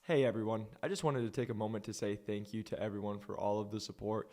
Hey everyone, I just wanted to take a moment to say thank you to everyone for all of the support.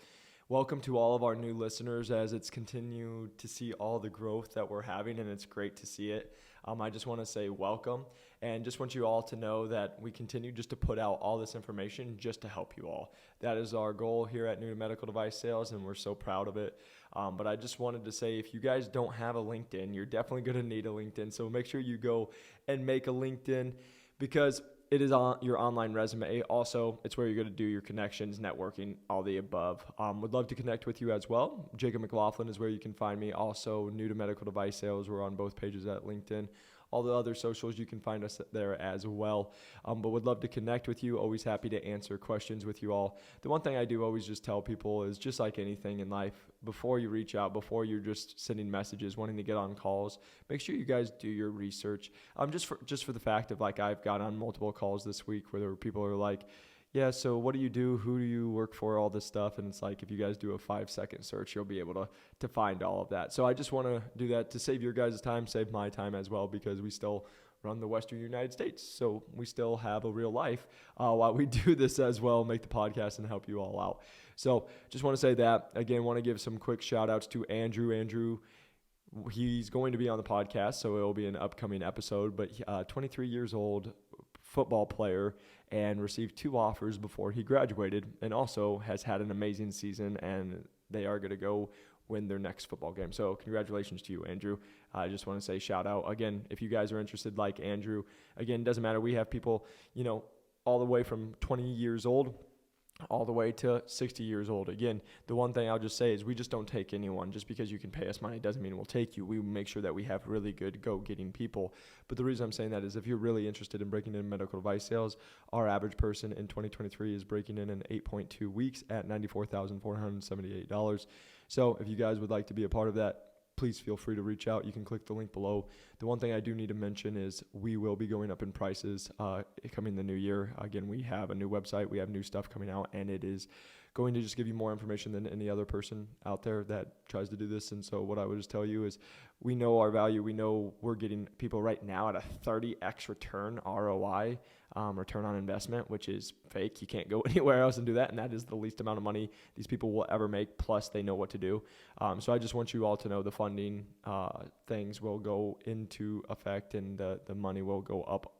Welcome to all of our new listeners as it's continued to see all the growth that we're having, and it's great to see it. I just want to say welcome and just want you all to know that we continue just to put out all this information just to help you all. That is our goal here at New to Medical Device Sales, and we're so proud of it. But I just wanted to say, if you guys don't have a LinkedIn, you're definitely going to need a LinkedIn. So make sure you go and make a LinkedIn because it is on your online resume. Also, it's where you're going to do your connections, networking, all the above. Would love to connect with you as well. Jacob McLaughlin is where you can find me. Also, New to Medical Device Sales. We're on both pages at LinkedIn. All the other socials, you can find us there as well. But would love to connect with you. Always happy to answer questions with you all. The one thing I do always just tell people is, just like anything in life, before you reach out, before you're just sending messages, wanting to get on calls, make sure you guys do your research. Just for the fact of, like, I've got on multiple calls this week where people are like, yeah, so what do you do? Who do you work for? All this stuff. And it's like, if you guys do a 5-second search, you'll be able to find all of that. So I just want to do that to save your guys' time, save my time as well, because we still run the Western United States. So we still have a real life while we do this as well, make the podcast and help you all out. So just want to say that. Again, want to give some quick shout outs to Andrew. Andrew, he's going to be on the podcast, so it will be an upcoming episode, but 23 years old, football player, and received 2 offers before he graduated, and also has had an amazing season, and they are going to go win their next football game. So congratulations to you, Andrew. I just want to say shout out. Again, if you guys are interested like Andrew, again, doesn't matter. We have people, all the way from 20 years old all the way to 60 years old. Again, the one thing I'll just say is we just don't take anyone. Just because you can pay us money doesn't mean we'll take you. We make sure that we have really good go-getting people. But the reason I'm saying that is, if you're really interested in breaking in medical device sales, our average person in 2023 is breaking in 8.2 weeks at $94,478. So if you guys would like to be a part of that, please feel free to reach out. You can click the link below. The one thing I do need to mention is we will be going up in prices coming the new year. Again, we have a new website. We have new stuff coming out, and it is going to just give you more information than any other person out there that tries to do this. And so what I would just tell you is, we know our value. We know we're getting people right now at a 30x return ROI, return on investment, which is fake. You can't go anywhere else and do that. And that is the least amount of money these people will ever make. Plus they know what to do. So I just want you all to know the funding things will go into effect, and the money will go up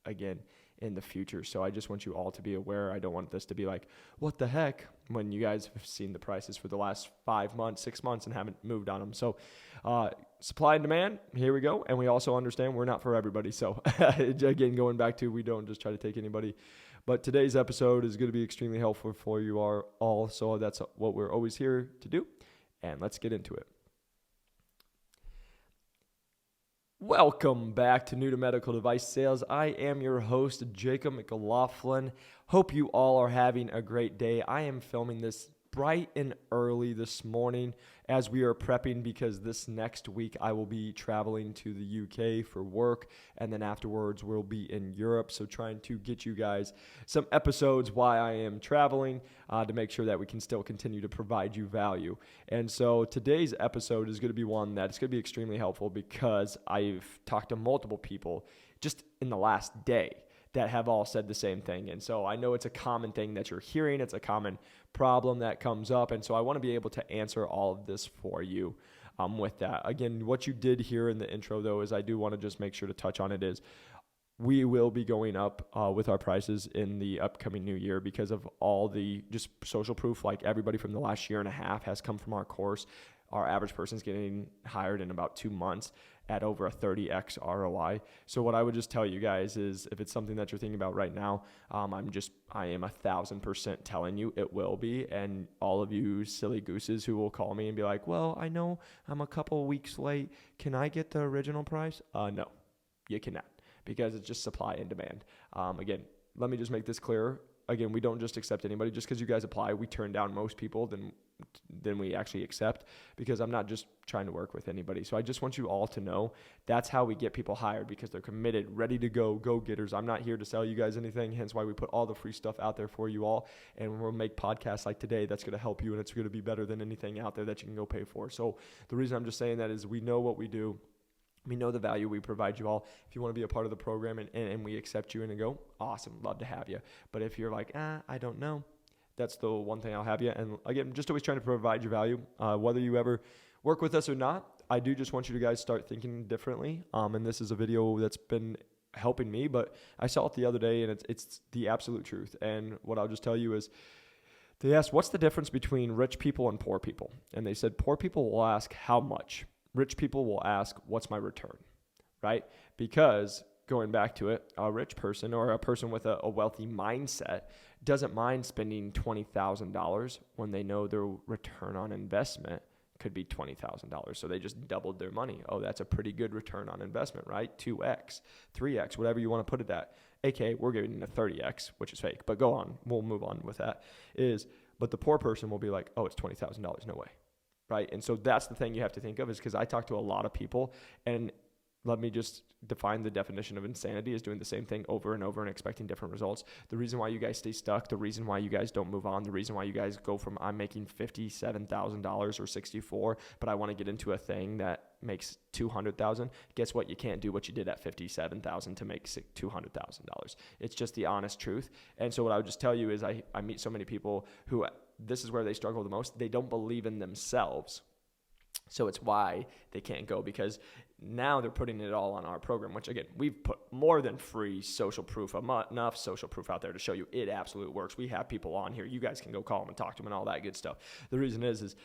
again in the future. So I just want you all to be aware. I don't want this to be like, what the heck, when you guys have seen the prices for the last 5 months, 6 months, and haven't moved on them. So supply and demand, here we go. And we also understand we're not for everybody. So again, going back to, we don't just try to take anybody. But today's episode is going to be extremely helpful for you all. So that's what we're always here to do. And let's get into it. Welcome back to New to Medical Device Sales. I am your host, Jacob McLaughlin. Hope you all are having a great day. I am filming this bright and early this morning as we are prepping, because this next week I will be traveling to the UK for work, and then afterwards we'll be in Europe. So trying to get you guys some episodes while I am traveling to make sure that we can still continue to provide you value. And so today's episode is going to be one that's going to be extremely helpful, because I've talked to multiple people just in the last day that have all said the same thing. And so I know it's a common thing that you're hearing. It's a common problem that comes up. And so I want to be able to answer all of this for you with that. Again, what you did hear in the intro, though, is I do want to just make sure to touch on it, is we will be going up with our prices in the upcoming new year because of all the just social proof. Like, everybody from the last year and a half has come from our course. Our average person's getting hired in about 2 months at over a 30x ROI. So what I would just tell you guys is, if it's something that you're thinking about right now, I am 1,000% telling you it will be. And all of you silly gooses who will call me and be like, well, I know I'm a couple weeks late. Can I get the original price? No, you cannot, because it's just supply and demand. Again, let me just make this clear. Again, we don't just accept anybody. Just because you guys apply, we turn down most people than we actually accept, because I'm not just trying to work with anybody. So I just want you all to know that's how we get people hired, because they're committed, ready to go-getters. I'm not here to sell you guys anything, hence why we put all the free stuff out there for you all. And we'll make podcasts like today that's going to help you, and it's going to be better than anything out there that you can go pay for. So the reason I'm just saying that is, we know what we do. We know the value we provide you all. If you want to be a part of the program and we accept you and go, awesome, love to have you. But if you're like, I don't know, that's the one thing I'll have you. And again, just always trying to provide you value, whether you ever work with us or not. I do just want you to guys start thinking differently. And this is a video that's been helping me, but I saw it the other day and it's the absolute truth. And what I'll just tell you is, they asked, what's the difference between rich people and poor people? And they said, poor people will ask how much. Rich people will ask, what's my return, right? Because going back to it, a rich person or a person with a wealthy mindset doesn't mind spending $20,000 when they know their return on investment could be $20,000. So they just doubled their money. Oh, that's a pretty good return on investment, right? 2x, 3x, whatever you want to put it at. AKA, we're giving a 30x, which is fake, but go on. We'll move on with that. But the poor person will be like, oh, it's $20,000. No way. Right. And so that's the thing you have to think of, is because I talk to a lot of people, and let me just define the definition of insanity is doing the same thing over and over and expecting different results. The reason why you guys stay stuck, the reason why you guys don't move on, the reason why you guys go from I'm making $57,000 or 64, but I want to get into a thing that makes $200,000. Guess what? You can't do what you did at $57,000 to make $200,000. It's just the honest truth. And so what I would just tell you is I meet so many people who this is where they struggle the most. They don't believe in themselves. So it's why they can't go, because now they're putting it all on our program, which again, we've put more than free social proof, enough social proof out there to show you it absolutely works. We have people on here. You guys can go call them and talk to them and all that good stuff. The reason is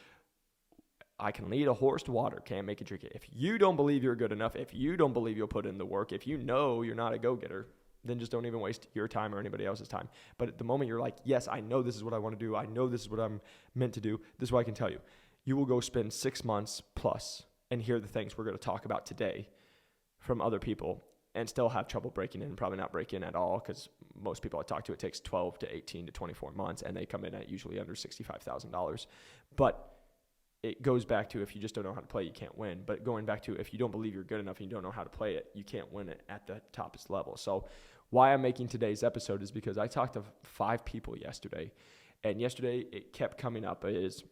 I can lead a horse to water, can't make it drink it. If you don't believe you're good enough, if you don't believe you'll put in the work, if you know you're not a go-getter, then just don't even waste your time or anybody else's time. But at the moment you're like, yes, I know this is what I want to do. I know this is what I'm meant to do. This is what I can tell you. You will go spend 6 months plus and hear the things we're going to talk about today from other people and still have trouble breaking in, probably not break in at all, because most people I talk to, it takes 12 to 18 to 24 months, and they come in at usually under $65,000. But it goes back to, if you just don't know how to play, you can't win. But going back to, if you don't believe you're good enough and you don't know how to play it, you can't win it at the toppest level. So why I'm making today's episode is because I talked to 5 people yesterday, and yesterday it kept coming up is,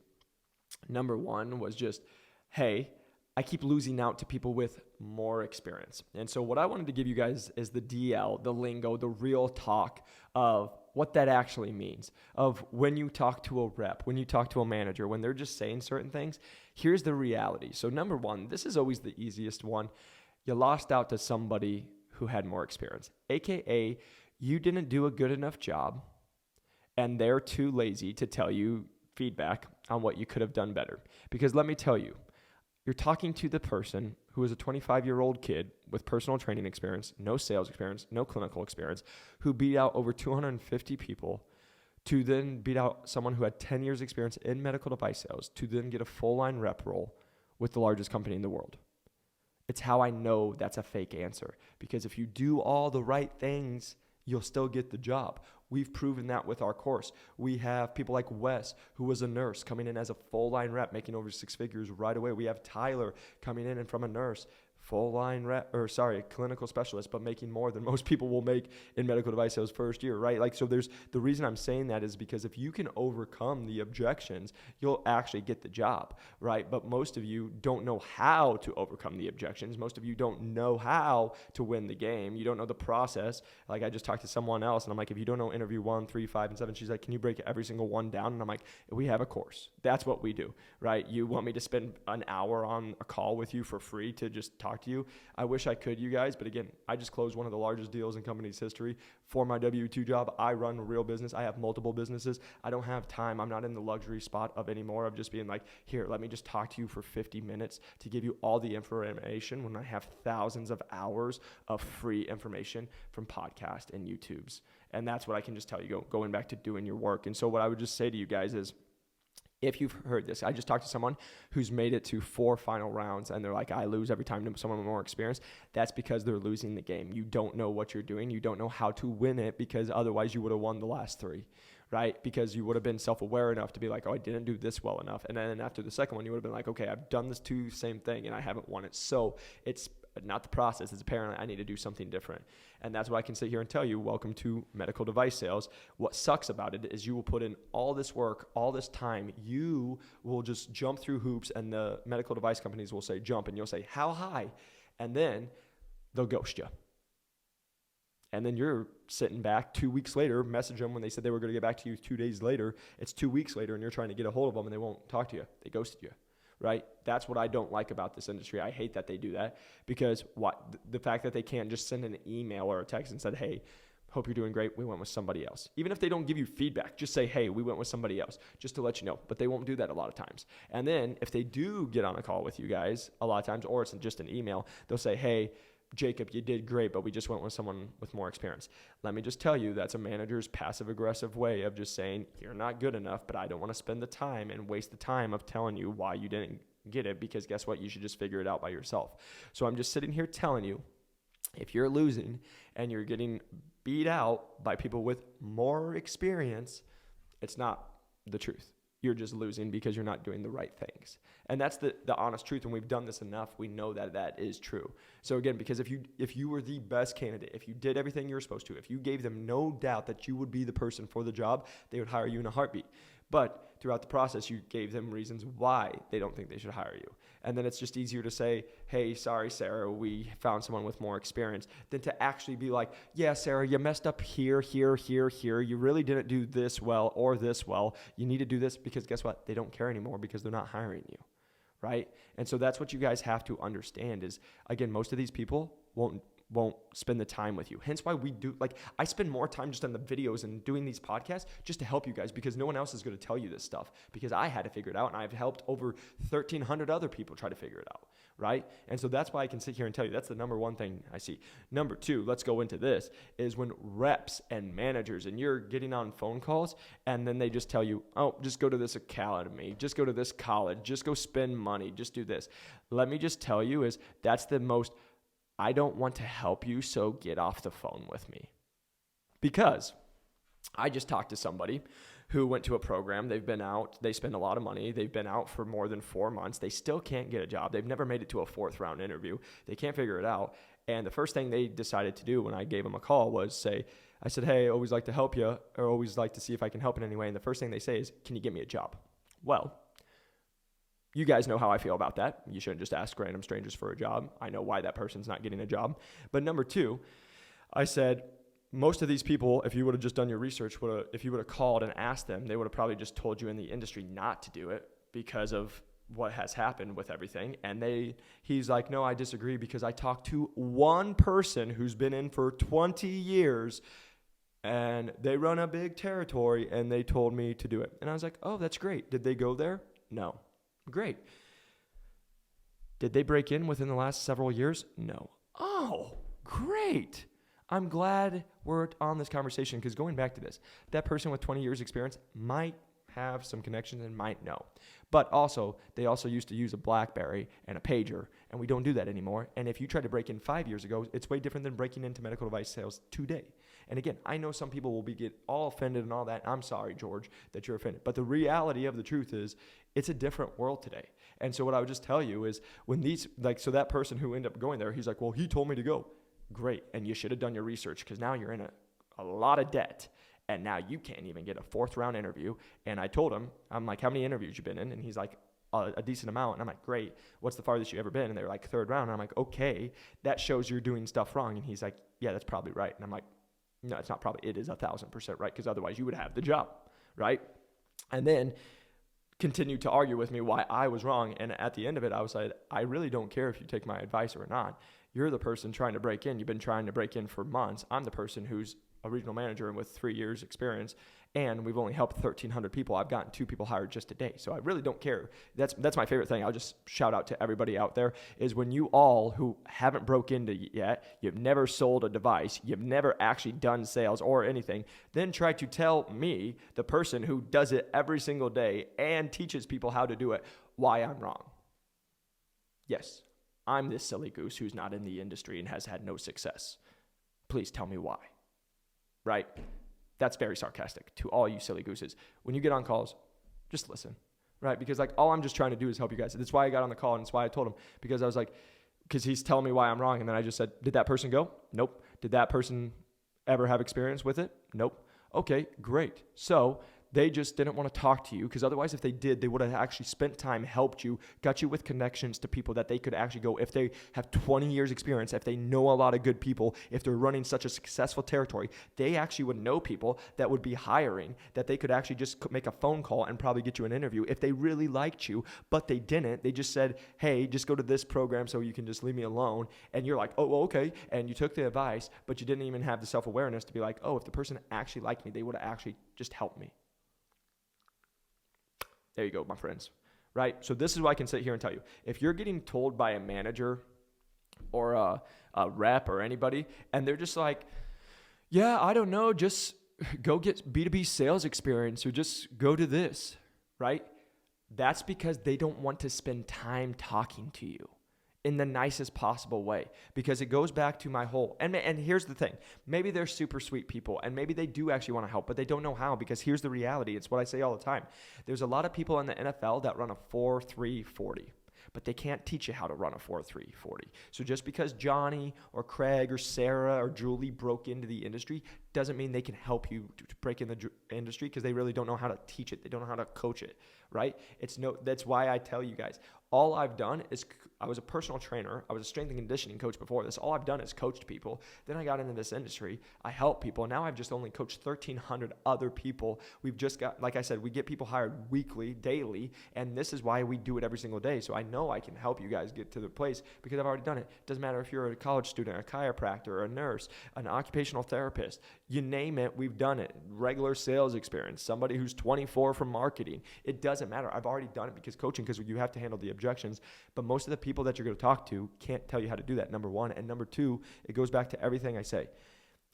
number one was just, hey, I keep losing out to people with more experience. And so what I wanted to give you guys is the DL, the lingo, the real talk of what that actually means, of when you talk to a rep, when you talk to a manager, when they're just saying certain things, here's the reality. So number one, this is always the easiest one. You lost out to somebody who had more experience, AKA you didn't do a good enough job and they're too lazy to tell you feedback on what you could have done better. Because let me tell you, you're talking to the person who is a 25-year-old kid with personal training experience, no sales experience, no clinical experience, who beat out over 250 people to then beat out someone who had 10 years experience in medical device sales to then get a full-line rep role with the largest company in the world. It's how I know that's a fake answer. Because if you do all the right things, you'll still get the job. We've proven that with our course. We have people like Wes, who was a nurse, coming in as a full-line rep, making over 6 figures right away. We have Tyler coming in and from a nurse, clinical specialist, but making more than most people will make in medical device sales first year, right? Like, so there's the reason I'm saying that is because if you can overcome the objections, you'll actually get the job, right? But most of you don't know how to overcome the objections. Most of you don't know how to win the game. You don't know the process. Like, I just talked to someone else and I'm like, if you don't know interview 1, 3, 5, and 7, she's like, can you break every single one down? And I'm like, we have a course. That's what we do, right? You want me to spend an hour on a call with you for free to just talk to you? I wish I could, you guys, but again, I just closed one of the largest deals in company's history for my W-2 job. I run a real business. I have multiple businesses. I don't have time. I'm not in the luxury spot of anymore of just being like, here, let me just talk to you for 50 minutes to give you all the information when I have thousands of hours of free information from podcasts and YouTubes. And that's what I can just tell you, going back to doing your work. And so what I would just say to you guys is, if you've heard this, I just talked to someone who's made it to 4 final rounds and they're like, I lose every time to someone with more experience. That's because they're losing the game. You don't know what you're doing. You don't know how to win it, because otherwise you would have won the last 3, right? Because you would have been self-aware enough to be like, oh, I didn't do this well enough. And then after the second one, you would have been like, okay, I've done this same thing and I haven't won it. So it's not the process. It's apparently I need to do something different. And that's what I can sit here and tell you. Welcome to medical device sales. What sucks about it is you will put in all this work, all this time. You will just jump through hoops and the medical device companies will say jump and you'll say how high? And then they'll ghost you. And then you're sitting back 2 weeks later, message them when they said they were going to get back to you 2 days later. It's 2 weeks later and you're trying to get a hold of them and they won't talk to you. They ghosted you, right? That's what I don't like about this industry. I hate that they do that because the fact that they can't just send an email or a text and said, hey, hope you're doing great. We went with somebody else. Even if they don't give you feedback, just say, hey, we went with somebody else, just to let you know. But they won't do that a lot of times. And then if they do get on a call with you guys a lot of times, or it's just an email, they'll say, hey, Jacob, you did great, but we just went with someone with more experience. Let me just tell you, that's a manager's passive-aggressive way of just saying, you're not good enough, but I don't want to spend the time and waste the time of telling you why you didn't get it, because guess what? You should just figure it out by yourself. So I'm just sitting here telling you, if you're losing and you're getting beat out by people with more experience, it's not the truth. You're just losing because you're not doing the right things. And that's the honest truth. And we've done this enough, we know that that is true. So again, because if you were the best candidate, if you did everything you were supposed to, if you gave them no doubt that you would be the person for the job, they would hire you in a heartbeat. But throughout the process, you gave them reasons why they don't think they should hire you. And then it's just easier to say, hey, sorry, Sarah, we found someone with more experience, than to actually be like, yeah, Sarah, you messed up here, here, here, here. You really didn't do this well or this well. You need to do this, because guess what? They don't care anymore because they're not hiring you, right? And so that's what you guys have to understand is, again, most of these people won't spend the time with you. Hence why we do, like, I spend more time just on the videos and doing these podcasts just to help you guys, because no one else is going to tell you this stuff, because I had to figure it out, and I've helped over 1,300 other people try to figure it out, right? And so that's why I can sit here and tell you that's the number one thing I see. Number two, let's go into this, is when reps and managers, and you're getting on phone calls, and then they just tell you, oh, just go to this academy, just go to this college, just go spend money, just do this. Let me just tell you is that's the most, I don't want to help you, so get off the phone with me. Because I just talked to somebody who went to a program. They've been out. They spend a lot of money. They've been out for more than 4 months. They still can't get a job. They've never made it to a 4th round interview. They can't figure it out. And the first thing they decided to do when I gave them a call was I said, hey, I always like to help you, or always like to see if I can help in any way. And the first thing they say is, can you get me a job? Well, you guys know how I feel about that. You shouldn't just ask random strangers for a job. I know why that person's not getting a job. But number two, I said, most of these people, if you would have just done your research, if you would have called and asked them, they would have probably just told you in the industry not to do it because of what has happened with everything. And he's like, no, I disagree, because I talked to one person who's been in for 20 years and they run a big territory and they told me to do it. And I was like, oh, that's great. Did they go there? No. Great. Did they break in within the last several years? No. Oh, great. I'm glad we're on this conversation, because going back to this, that person with 20 years experience might have some connections and might know. But also, they also used to use a BlackBerry and a pager, and we don't do that anymore. And if you tried to break in 5 years ago, it's way different than breaking into medical device sales today. And again, I know some people will get all offended and all that. I'm sorry, George, that you're offended. But the reality of the truth is, it's a different world today. And so what I would just tell you is, when so that person who ended up going there, he's like, well, he told me to go. Great. And you should have done your research, because now you're in a lot of debt. And now you can't even get a 4th round interview. And I told him, I'm like, how many interviews you been in? And he's like, a decent amount. And I'm like, great. What's the farthest you ever been? And they're like, 3rd round. And I'm like, okay, that shows you're doing stuff wrong. And he's like, yeah, that's probably right. And I'm like, no, it's not probably. It is 1,000% right, because otherwise you would have the job, right? And then continued to argue with me why I was wrong. And at the end of it, I was like, I really don't care if you take my advice or not. You're the person trying to break in. You've been trying to break in for months. I'm the person who's a regional manager and with 3 years experience, and we've only helped 1,300 people. I've gotten 2 people hired just today. So I really don't care. That's my favorite thing. I'll just shout out to everybody out there, is when you all who haven't broke into yet, you've never sold a device, you've never actually done sales or anything, then try to tell me, the person who does it every single day and teaches people how to do it, why I'm wrong. Yes, I'm this silly goose who's not in the industry and has had no success. Please tell me why. Right? That's very sarcastic to all you silly gooses. When you get on calls, just listen, right? Because all I'm just trying to do is help you guys. That's why I got on the call, and that's why I told him, because I was like, because he's telling me why I'm wrong. And then I just said, did that person go? Nope. Did that person ever have experience with it? Nope. Okay, great. So They just didn't want to talk to you, because otherwise if they did, they would have actually spent time, helped you, got you with connections to people that they could actually go, if they have 20 years experience, if they know a lot of good people, if they're running such a successful territory, they actually would know people that would be hiring, that they could actually just make a phone call and probably get you an interview if they really liked you. But they didn't. They just said, hey, just go to this program so you can just leave me alone. And you're like, oh, well, okay. And you took the advice, but you didn't even have the self-awareness to be like, oh, if the person actually liked me, they would have actually just helped me. There you go, my friends, right? So this is what I can sit here and tell you. If you're getting told by a manager or a rep or anybody, and they're just like, yeah, I don't know, just go get B2B sales experience or just go to this, right? That's because they don't want to spend time talking to you in the nicest possible way, because it goes back to my whole, and here's the thing, maybe they're super sweet people and maybe they do actually want to help, but they don't know how, because here's the reality. It's what I say all the time. There's a lot of people in the NFL that run a 4.340, but they can't teach you how to run a 4.340. So just because Johnny or Craig or Sarah or Julie broke into the industry doesn't mean they can help you to break in the industry, because they really don't know how to teach it. They don't know how to coach it, right? That's why I tell you guys, all I've done is, I was a personal trainer. I was a strength and conditioning coach before this. All I've done is coached people. Then I got into this industry. I help people. Now I've just only coached 1,300 other people. We've just got, like I said, we get people hired weekly, daily, and this is why we do it every single day. So I know I can help you guys get to the place because I've already done it. Doesn't matter if you're a college student, a chiropractor, a nurse, an occupational therapist, you name it, we've done it. Regular sales experience, somebody who's 24 from marketing. It doesn't matter. I've already done it because coaching, because you have to handle the objections. But most of the people that you're going to talk to can't tell you how to do that, number one. And number two, it goes back to everything I say.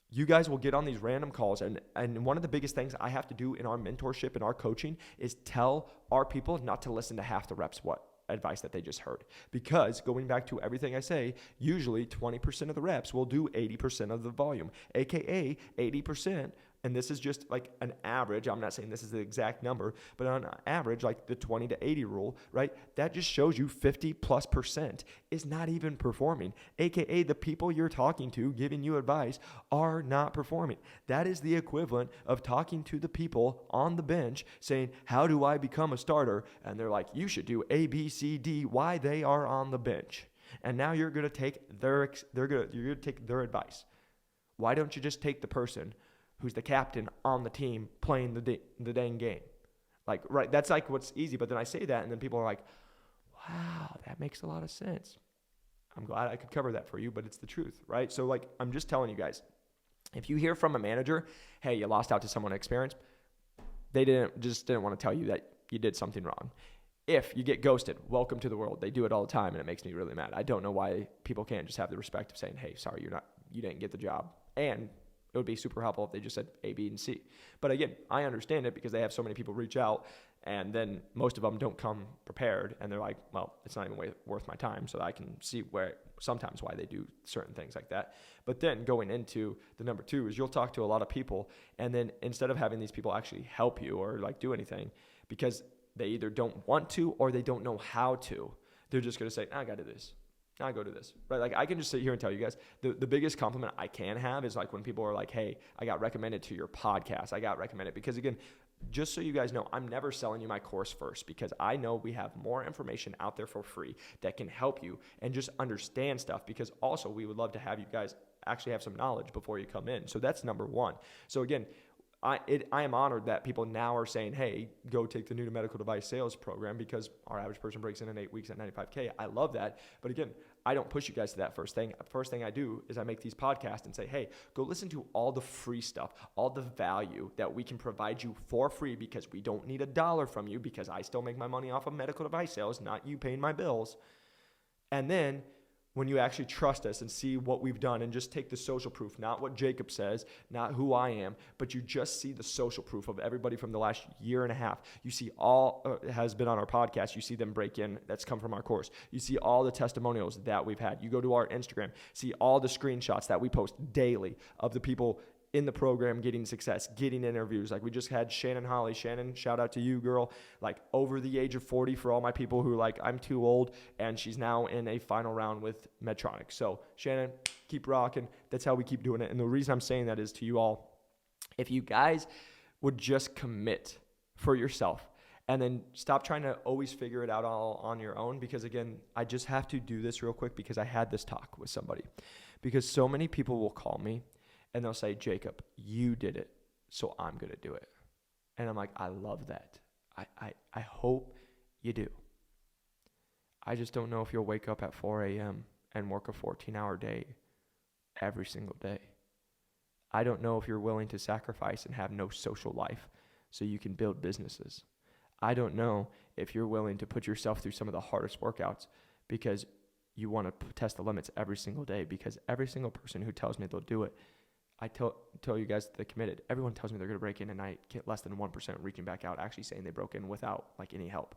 You guys will get on these random calls, and one of the biggest things I have to do in our mentorship and our coaching is tell our people not to listen to half the reps advice that they just heard. Because going back to everything I say, usually 20% of the reps will do 80% of the volume, aka 80%. And this is just like an average. I'm not saying this is the exact number, but on average, like the 20 to 80 rule, right? That just shows you 50+% is not even performing, aka the people you're talking to, giving you advice, are not performing. That is the equivalent of talking to the people on the bench saying, how do I become a starter? And they're like, you should do A, B, C, D, why they are on the bench. And now you're going to take you're going to take their advice. Why don't you just take the person who's the captain on the team playing the dang game? Like, right, that's like what's easy. But then I say that, and then people are like, wow, that makes a lot of sense. I'm glad I could cover that for you, but it's the truth, right? So like, I'm just telling you guys, if you hear from a manager, hey, you lost out to someone experienced, they didn't want to tell you that you did something wrong. If you get ghosted, welcome to the world. They do it all the time, and it makes me really mad. I don't know why people can't just have the respect of saying, hey, sorry, you didn't get the job. And it would be super helpful if they just said A, B, and C. But again, I understand it because they have so many people reach out, and then most of them don't come prepared, and they're like, well, it's not even worth my time. So I can see sometimes why they do certain things like that. But then going into the number two is you'll talk to a lot of people, and then instead of having these people actually help you or like do anything, because they either don't want to or they don't know how to, they're just going to say, I got to do this. I go to this, right? Like I can just sit here and tell you guys, the biggest compliment I can have is like when people are like, hey, I got recommended to your podcast. I got recommended because, again, just so you guys know, I'm never selling you my course first, because I know we have more information out there for free that can help you and just understand stuff, because also we would love to have you guys actually have some knowledge before you come in. So that's number one. So again, I am honored that people now are saying, hey, go take the new medical device sales program, because our average person breaks in 8 weeks at $95K. I love that. But again, I don't push you guys to that first thing. First thing I do is I make these podcasts and say, hey, go listen to all the free stuff, all the value that we can provide you for free, because we don't need $1 from you, because I still make my money off of medical device sales, not you paying my bills. And then when you actually trust us and see what we've done and just take the social proof, not what Jacob says, not who I am, but you just see the social proof of everybody from the last year and a half. You see all has been on our podcast. You see them break in. That's come from our course. You see all the testimonials that we've had. You go to our Instagram, see all the screenshots that we post daily of the people in the program getting success, getting interviews. Like we just had Shannon Holly. Shannon, shout out to you, girl. Like over the age of 40 for all my people who are like, I'm too old, and she's now in a final round with Medtronic. So Shannon, keep rocking. That's how we keep doing it. And the reason I'm saying that is to you all, if you guys would just commit for yourself. And then stop trying to always figure it out all on your own, because again, I just have to do this real quick because I had this talk with somebody. Because so many people will call me and they'll say, Jacob, you did it, so I'm going to do it. And I'm like, I love that. I hope you do. I just don't know if you'll wake up at 4 a.m. and work a 14-hour day every single day. I don't know if you're willing to sacrifice and have no social life so you can build businesses. I don't know if you're willing to put yourself through some of the hardest workouts because you want to test the limits every single day, because every single person who tells me they'll do it, I tell you guys they're committed. Everyone tells me they're going to break in, and I get less than 1% reaching back out, actually saying they broke in without like any help.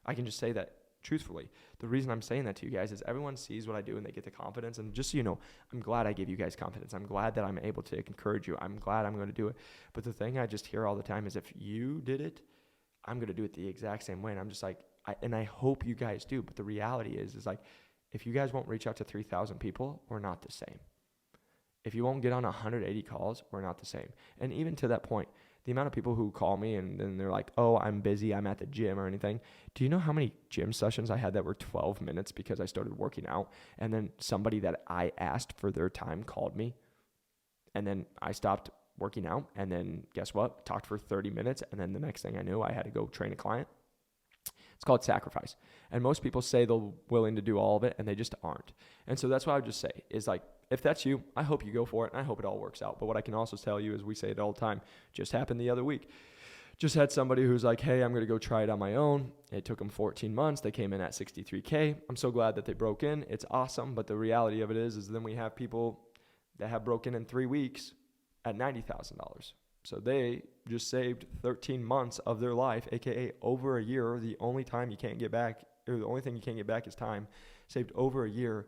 I can just say that truthfully. The reason I'm saying that to you guys is everyone sees what I do and they get the confidence. And just so you know, I'm glad I give you guys confidence. I'm glad that I'm able to encourage you. I'm glad I'm going to do it. But the thing I just hear all the time is, if you did it, I'm going to do it the exact same way. And I'm just like, I hope you guys do. But the reality is like, if you guys won't reach out to 3,000 people, we're not the same. If you won't get on 180 calls, we're not the same. And even to that point, the amount of people who call me and then they're like, oh, I'm busy, I'm at the gym or anything. Do you know how many gym sessions I had that were 12 minutes because I started working out? And then somebody that I asked for their time called me. And then I stopped working out. And then guess what? Talked for 30 minutes. And then the next thing I knew, I had to go train a client. It's called sacrifice. And most people say they're willing to do all of it, and they just aren't. And so that's what I would just say is like, if that's you, I hope you go for it, and I hope it all works out. But what I can also tell you is, we say it all the time, just happened the other week. Just had somebody who's like, hey, I'm going to go try it on my own. It took them 14 months. They came in at 63K. I'm so glad that they broke in. It's awesome. But the reality of it is then we have people that have broken in 3 weeks at $90,000. So they just saved 13 months of their life, aka over a year. The only time you can't get back, or the only thing you can't get back is time. Saved over a year,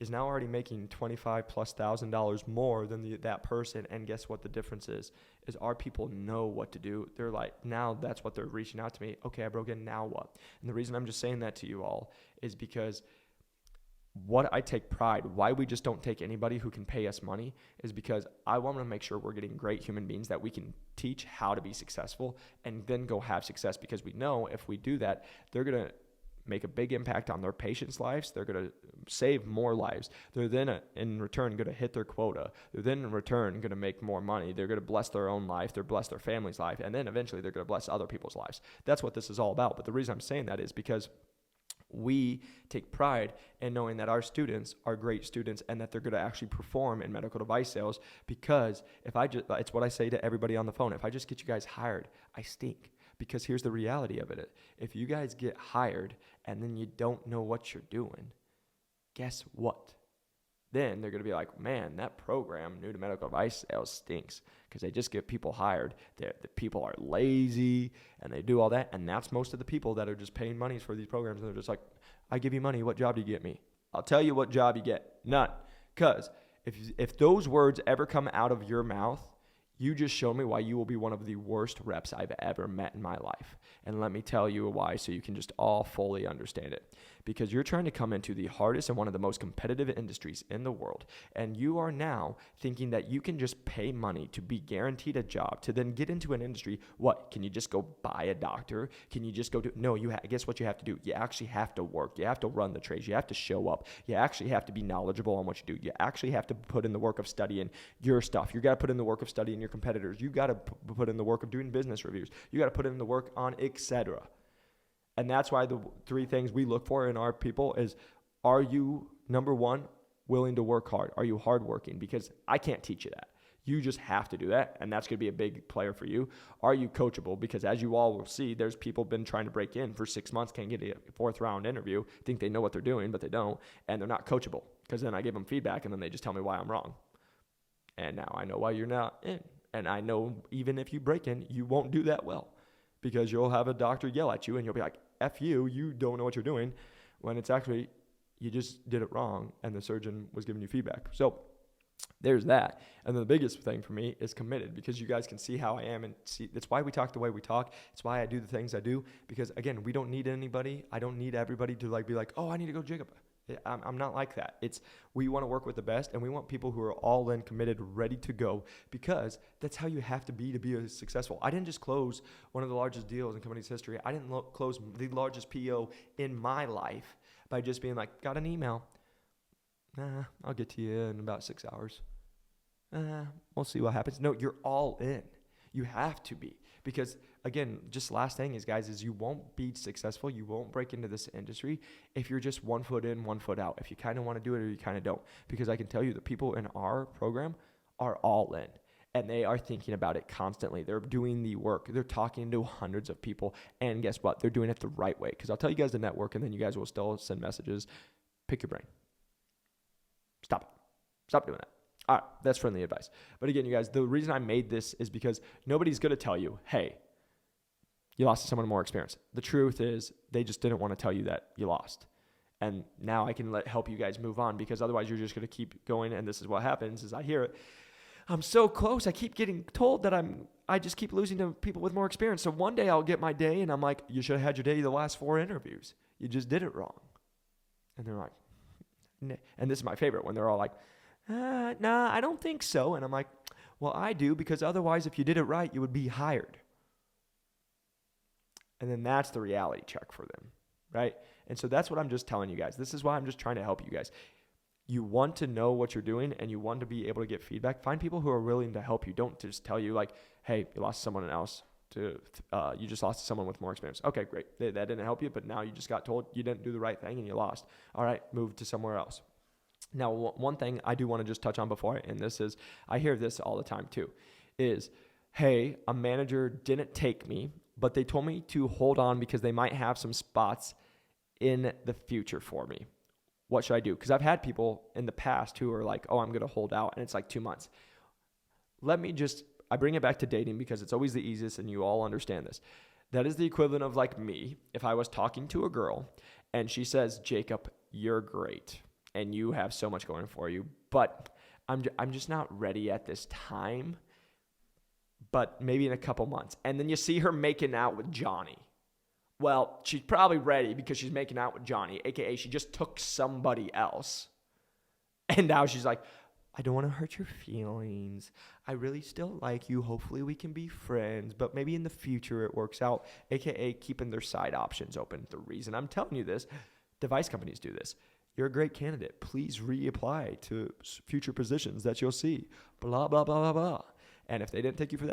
is now already making $25,000+ more than that person. And guess what the difference is our people know what to do. They're like, now that's what they're reaching out to me. Okay, I broke in, now what? And the reason I'm just saying that to you all is because what I take pride, why we just don't take anybody who can pay us money, is because I want to make sure we're getting great human beings that we can teach how to be successful and then go have success, because we know if we do that, they're going to make a big impact on their patients' lives. They're going to save more lives. They're then in return going to hit their quota. They're then in return going to make more money. They're going to bless their own life. They're bless their family's life. And then eventually they're going to bless other people's lives. That's what this is all about. But the reason I'm saying that is because we take pride in knowing that our students are great students and that they're going to actually perform in medical device sales. Because it's what I say to everybody on the phone. If I just get you guys hired, I stink. Because here's the reality of it. If you guys get hired and then you don't know what you're doing, guess what? Then they're going to be like, man, that program, new to medical device sales, stinks, because they just get people hired. The people are lazy and they do all that. And that's most of the people that are just paying money for these programs. And they're just like, I give you money. What job do you get me? I'll tell you what job you get. None. Because if those words ever come out of your mouth, you just showed me why you will be one of the worst reps I've ever met in my life. And let me tell you why, so you can just all fully understand it. Because you're trying to come into the hardest and one of the most competitive industries in the world. And you are now thinking that you can just pay money to be guaranteed a job, to then get into an industry. What? Can you just go buy a doctor? Can you just go do? No, guess what you have to do? You actually have to work. You have to run the trades. You have to show up. You actually have to be knowledgeable on what you do. You actually have to put in the work of studying your stuff. You got to put in the work of studying your competitors. You got to put in the work of doing business reviews. You got to put in the work on etc. And that's why the 3 things we look for in our people is, are you, number 1, willing to work hard? Are you hardworking? Because I can't teach you that. You just have to do that, and that's going to be a big player for you. Are you coachable? Because as you all will see, there's people been trying to break in for 6 months, can't get a 4th round interview, think they know what they're doing, but they don't, and they're not coachable. Because then I give them feedback, and then they just tell me why I'm wrong. And now I know why you're not in. And I know even if you break in, you won't do that well. Because you'll have a doctor yell at you and you'll be like, F you don't know what you're doing. When it's actually, you just did it wrong and the surgeon was giving you feedback. So there's that. And then the biggest thing for me is committed, because you guys can see how I am, and see, that's why we talk the way we talk. It's why I do the things I do, because again, we don't need anybody. I don't need everybody to be like, oh, I need to go Jacob. I'm not like that. We want to work with the best, and we want people who are all in, committed, ready to go, because that's how you have to be successful. I didn't just close one of the largest deals in company's history. I didn't close the largest PO in my life by just being like, got an email. I'll get to you in about 6 hours. We'll see what happens. No, you're all in. You have to be. Because, again, just last thing is, guys, is you won't be successful. You won't break into this industry if you're just 1 foot in, 1 foot out. If you kind of want to do it or you kind of don't. Because I can tell you the people in our program are all in. And they are thinking about it constantly. They're doing the work. They're talking to hundreds of people. And guess what? They're doing it the right way. Because I'll tell you guys the network, and then you guys will still send messages. Pick your brain. Stop it. Stop doing that. All right, that's friendly advice. But again, you guys, the reason I made this is because nobody's going to tell you, hey, you lost to someone with more experience. The truth is they just didn't want to tell you that you lost. And now I can help you guys move on, because otherwise you're just going to keep going. And this is what happens is I hear it. I'm so close. I keep getting told that I just keep losing to people with more experience. So one day I'll get my day and I'm like, you should have had your day the last 4 interviews. You just did it wrong. And they're like, nah. And this is my favorite when they're all like, nah, I don't think so. And I'm like, well, I do, because otherwise if you did it right, you would be hired. And then that's the reality check for them, right? And so that's what I'm just telling you guys. This is why I'm just trying to help you guys. You want to know what you're doing and you want to be able to get feedback. Find people who are willing to help you. Don't just tell you like, hey, you lost someone else you just lost to someone with more experience. Okay, great. That didn't help you, but now you just got told you didn't do the right thing and you lost. All right, move to somewhere else. Now, one thing I do want to just touch on before I end this is, I hear this all the time too, is, hey, a manager didn't take me, but they told me to hold on because they might have some spots in the future for me. What should I do? Because I've had people in the past who are like, oh, I'm going to hold out, and it's like 2 months. I bring it back to dating because it's always the easiest and you all understand this. That is the equivalent of like me, if I was talking to a girl and she says, Jacob, you're great and you have so much going for you, but I'm just not ready at this time, but maybe in a couple months. And then you see her making out with Johnny. Well, she's probably ready because she's making out with Johnny, aka she just took somebody else. And now she's like, I don't want to hurt your feelings. I really still like you. Hopefully we can be friends, but maybe in the future it works out, aka keeping their side options open. The reason I'm telling you this, device companies do this. You're a great candidate. Please reapply to future positions that you'll see. Blah, blah, blah, blah, blah. And if they didn't take you for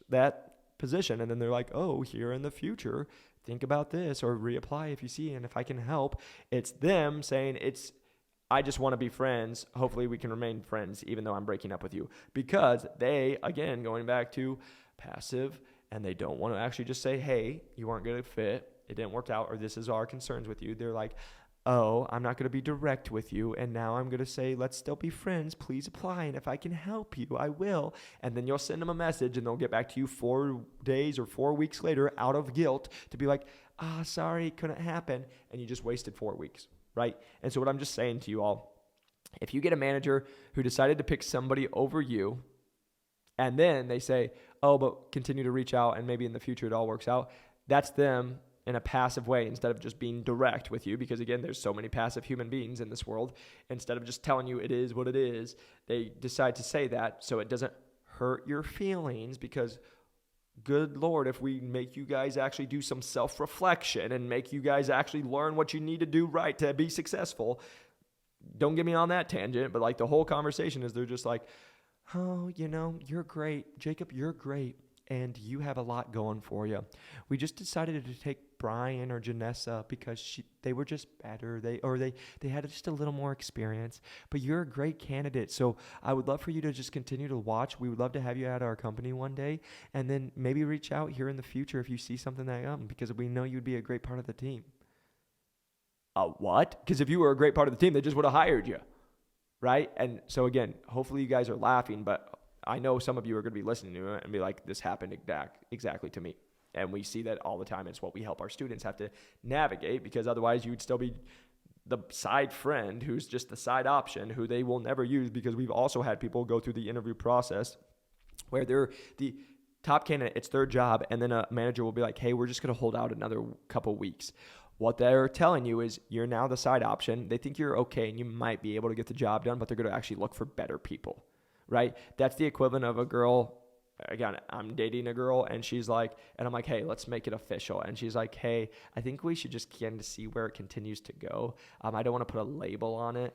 that position, and then they're like, oh, here in the future, think about this or reapply if you see, and if I can help, it's them saying I just want to be friends. Hopefully we can remain friends even though I'm breaking up with you, because they, again, going back to passive, and they don't want to actually just say, hey, you weren't going to fit. It didn't work out, or this is our concerns with you. They're like, oh, I'm not going to be direct with you, and now I'm going to say, let's still be friends. Please apply, and if I can help you, I will. And then you'll send them a message, and they'll get back to you 4 days or 4 weeks later out of guilt to be like, sorry, couldn't happen, and you just wasted 4 weeks, right? And so what I'm just saying to you all, if you get a manager who decided to pick somebody over you, and then they say, oh, but continue to reach out, and maybe in the future it all works out, that's them in a passive way instead of just being direct with you, because again, there's so many passive human beings in this world. Instead of just telling you it is what it is, they decide to say that so it doesn't hurt your feelings, because good Lord, if we make you guys actually do some self-reflection and make you guys actually learn what you need to do right to be successful, don't get me on that tangent, but like the whole conversation is they're just like, oh, you're great. Jacob, you're great. And you have a lot going for you. We just decided to take Brian or Janessa because they were just better. They had just a little more experience. But you're a great candidate. So I would love for you to just continue to watch. We would love to have you at our company one day. And then maybe reach out here in the future if you see something that because we know you'd be a great part of the team. What? Because if you were a great part of the team, they just would have hired you. Right? And so again, hopefully you guys are laughing, but I know some of you are going to be listening to it and be like, this happened exactly to me. And we see that all the time. It's what we help our students have to navigate, because otherwise you would still be the side friend who's just the side option who they will never use, because we've also had people go through the interview process where they're the top candidate, it's their job, and then a manager will be like, hey, we're just going to hold out another couple weeks. What they're telling you is you're now the side option. They think you're okay and you might be able to get the job done, but they're going to actually look for better people, right? That's the equivalent of a girl. Again, I'm dating a girl and she's like, and I'm like, hey, let's make it official. And she's like, hey, I think we should just kind of see where it continues to go. I don't want to put a label on it,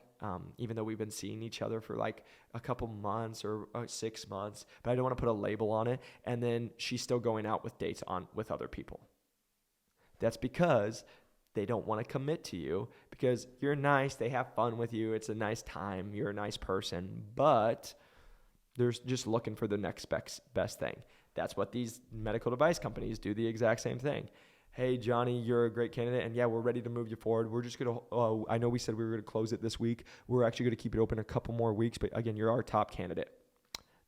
even though we've been seeing each other for like a couple months or 6 months, but I don't want to put a label on it. And then she's still going out with dates with other people. That's because they don't want to commit to you because you're nice. They have fun with you. It's a nice time. You're a nice person, but they're just looking for the next best thing. That's what these medical device companies do, the exact same thing. Hey, Johnny, you're a great candidate, and yeah, we're ready to move you forward. We're just going to, I know we said we were going to close it this week. We're actually going to keep it open a couple more weeks, but again, you're our top candidate.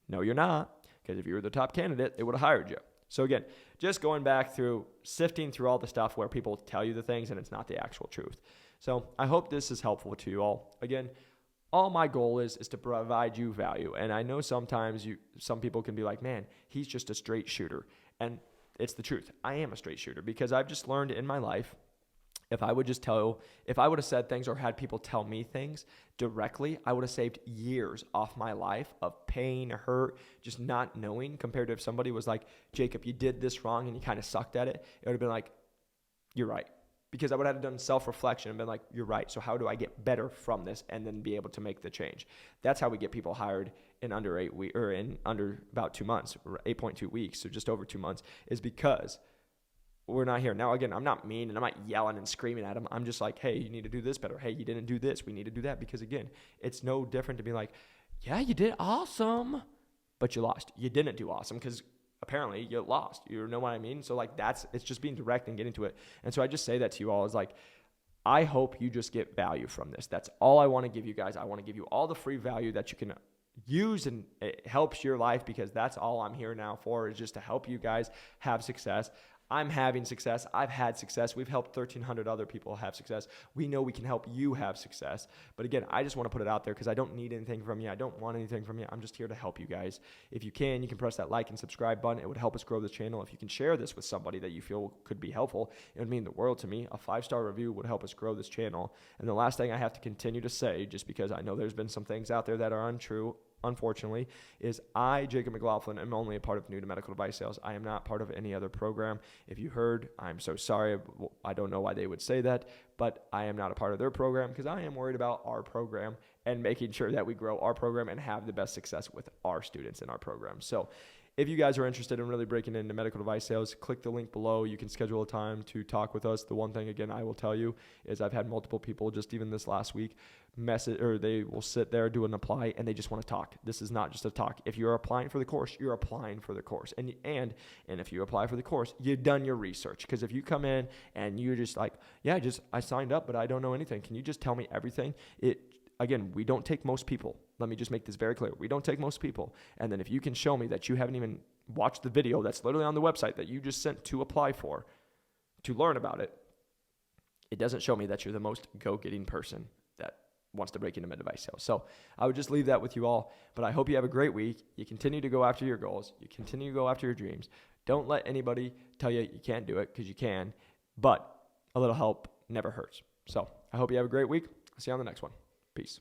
No, you're not, because if you were the top candidate, they would have hired you. So again, just going back through, sifting through all the stuff where people tell you the things and it's not the actual truth. So I hope this is helpful to you all. Again, all my goal is to provide you value. And I know sometimes some people can be like, man, he's just a straight shooter. And it's the truth. I am a straight shooter because I've just learned in my life, if I would have said things or had people tell me things directly, I would have saved years off my life of pain, hurt, just not knowing, compared to if somebody was like, Jacob, you did this wrong and you kind of sucked at it. It would have been like, you're right. Because I would have done self-reflection and been like, you're right. So how do I get better from this and then be able to make the change? That's how we get people hired in under 8 weeks or in under about 2 months, 8.2 weeks. So just over 2 months is because we're not here. Now, again, I'm not mean and I'm not yelling and screaming at them. I'm just like, hey, you need to do this better. Hey, you didn't do this. We need to do that. Because again, it's no different to be like, yeah, you did awesome, but you lost. You didn't do awesome because apparently you lost. You know what I mean? So like it's just being direct and getting to it. And so I just say that to you all is like, I hope you just get value from this. That's all I want to give you guys. I want to give you all the free value that you can use and it helps your life because that's all I'm here now for is just to help you guys have success. I'm having success. I've had success. We've helped 1,300 other people have success. We know we can help you have success. But again, I just want to put it out there because I don't need anything from you. I don't want anything from you. I'm just here to help you guys. If you can press that like and subscribe button. It would help us grow this channel. If you can share this with somebody that you feel could be helpful, it would mean the world to me. A 5-star review would help us grow this channel. And the last thing I have to continue to say, just because I know there's been some things out there that are untrue, unfortunately, is I, Jacob McLaughlin, am only a part of New to Medical Device Sales. I am not part of any other program. If you heard, I'm so sorry. I don't know why they would say that, but I am not a part of their program because I am worried about our program and making sure that we grow our program and have the best success with our students in our program. So if you guys are interested in really breaking into medical device sales, click the link below. You can schedule a time to talk with us. The one thing, again, I will tell you is I've had multiple people just even this last week they will sit there, do an apply, and they just want to talk. This is not just a talk. If you're applying for the course, you're applying for the course. And if you apply for the course, you've done your research. Because if you come in and you're just like, yeah, I signed up, but I don't know anything. Can you just tell me everything? Again, we don't take most people. Let me just make this very clear. We don't take most people. And then if you can show me that you haven't even watched the video that's literally on the website that you just sent to apply for, to learn about it, it doesn't show me that you're the most go-getting person that wants to break into med device sales. So I would just leave that with you all. But I hope you have a great week. You continue to go after your goals. You continue to go after your dreams. Don't let anybody tell you you can't do it because you can. But a little help never hurts. So I hope you have a great week. I'll see you on the next one. Peace.